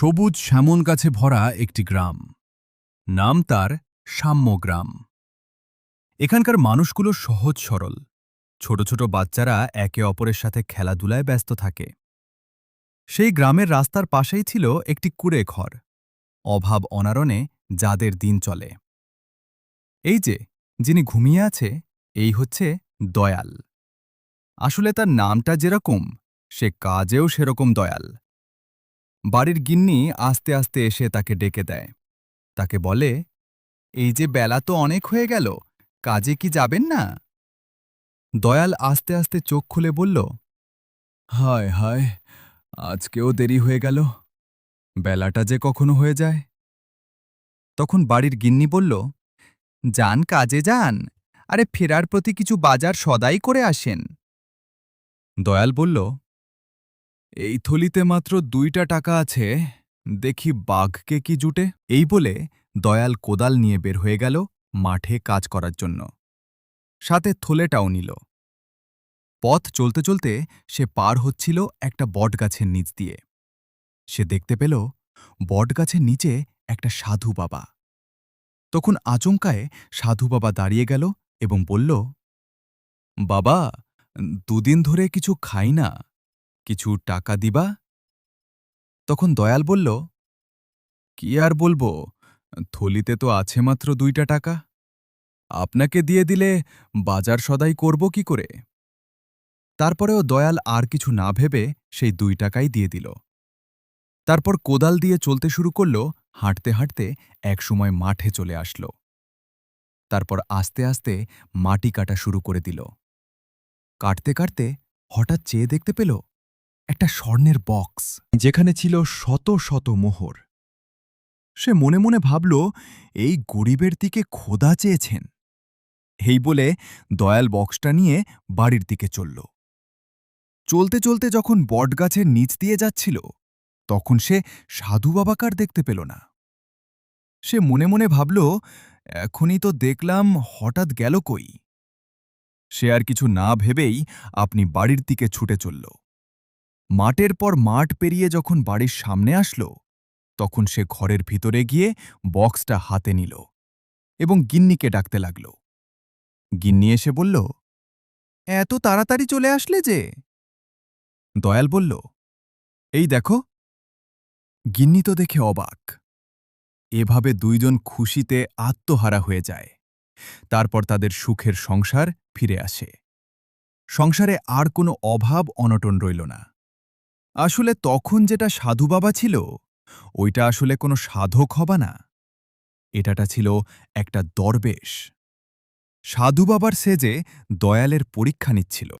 সবুজ শ্যামল গাছে ভরা একটি গ্রাম। নাম তার সাম্যগ্রাম। এখানকার মানুষগুলো সহজ সরল। ছোট ছোট বাচ্চারা একে অপরের সাথে খেলাধুলায় ব্যস্ত থাকে। সেই গ্রামের রাস্তার পাশেই ছিল একটি কুঁড়ে ঘর, অভাব অনারণে যাদের দিন চলে। এই যে যিনি ঘুমিয়ে আছে, এই হচ্ছে দয়াল। আসলে তার নামটা যেরকম, সে কাজেও সেরকম দয়াল। বাড়ির গিন্নি আস্তে আস্তে এসে তাকে ডেকে দেয়। তাকে বলে, এই যে বেলা তো অনেক হয়ে গেল, কাজে কি যাবেন না? দয়াল আস্তে আস্তে চোখ খুলে বলল, হায় হায়, আজকেও দেরি হয়ে গেল, বেলাটা যে কখনো হয়ে যায়। তখন বাড়ির গিন্নি বলল, যান কাজে যান, আরে ফেরার প্রতি কিছু বাজার সদাই করে আসেন। দয়াল বলল, এই থলিতে মাত্র 2টা টাকা আছে, দেখি বাঘকে কি জুটে। এই বলে দয়াল কোদাল নিয়ে বের হয়ে গেল মাঠে কাজ করার জন্য। সাথে থলেটাও নিল। পথ চলতে চলতে সে পার হচ্ছিল একটা বটগাছের নিচ দিয়ে। সে দেখতে পেল বটগাছের নিচে একটা সাধু বাবা। তখন আচমকায় সাধু বাবা দাঁড়িয়ে গেল এবং বলল, বাবা, 2 দিন ধরে কিছু খাই না, কিছু টাকা দিবা? তখন দয়াল বলল, কি আর বলবো, থলিতে তো আছে মাত্র 2টা টাকা, আপনাকে দিয়ে দিলে বাজার সদাই করব কি করে? তারপরেও দয়াল আর কিছু না ভেবে সেই 2 টাকাই দিয়ে দিল। তারপর কোদাল দিয়ে চলতে শুরু করল। হাঁটতে হাঁটতে একসময় মাঠে চলে আসলো। তারপর আস্তে আস্তে মাটি কাটা শুরু করে দিল। কাটতে কাটতে হঠাৎ চেয়ে দেখতে পেল একটা স্বর্ণের বক্স, যেখানে ছিল শত শত মোহর। সে মনে মনে ভাবল, এই গরিবের দিকে খোদা চেয়েছেন। এই বলে দয়াল বক্সটা নিয়ে বাড়ির দিকে চলল। চলতে চলতে যখন বটগাছের নিচ দিয়ে যাচ্ছিল, তখন সে সাধু বাবাকার দেখতে পেল না। সে মনে মনে ভাবল, এখনই তো দেখলাম, হঠাৎ গেল কই? সে আর কিছু না ভেবেই আপনি বাড়ির দিকে ছুটে চলল। মাঠের পর মাঠ পেরিয়ে যখন বাড়ির সামনে আসলো, তখন সে ঘরের ভিতরে গিয়ে বক্সটা হাতে নিল এবং গিন্নিকে ডাকতে লাগল। গিন্নি এসে বলল, এত তাড়াতাড়ি চলে আসলে যে? দয়াল বলল, এই দেখো। গিন্নি তো দেখে অবাক। এভাবে 2জন খুশিতে আত্মহারা হয়ে যায়। তারপর তাদের সুখের সংসার ফিরে আসে। সংসারে আর কোনো অভাব অনটন রইল না। আসলে তখন যেটা সাধু বাবা ছিল, ওইটা আসলে কোনো সাধক হবা না, এটাটা ছিল একটা দরবেশ। সাধু বাবার সেজে দয়ালের পরীক্ষা নিচ্ছিল।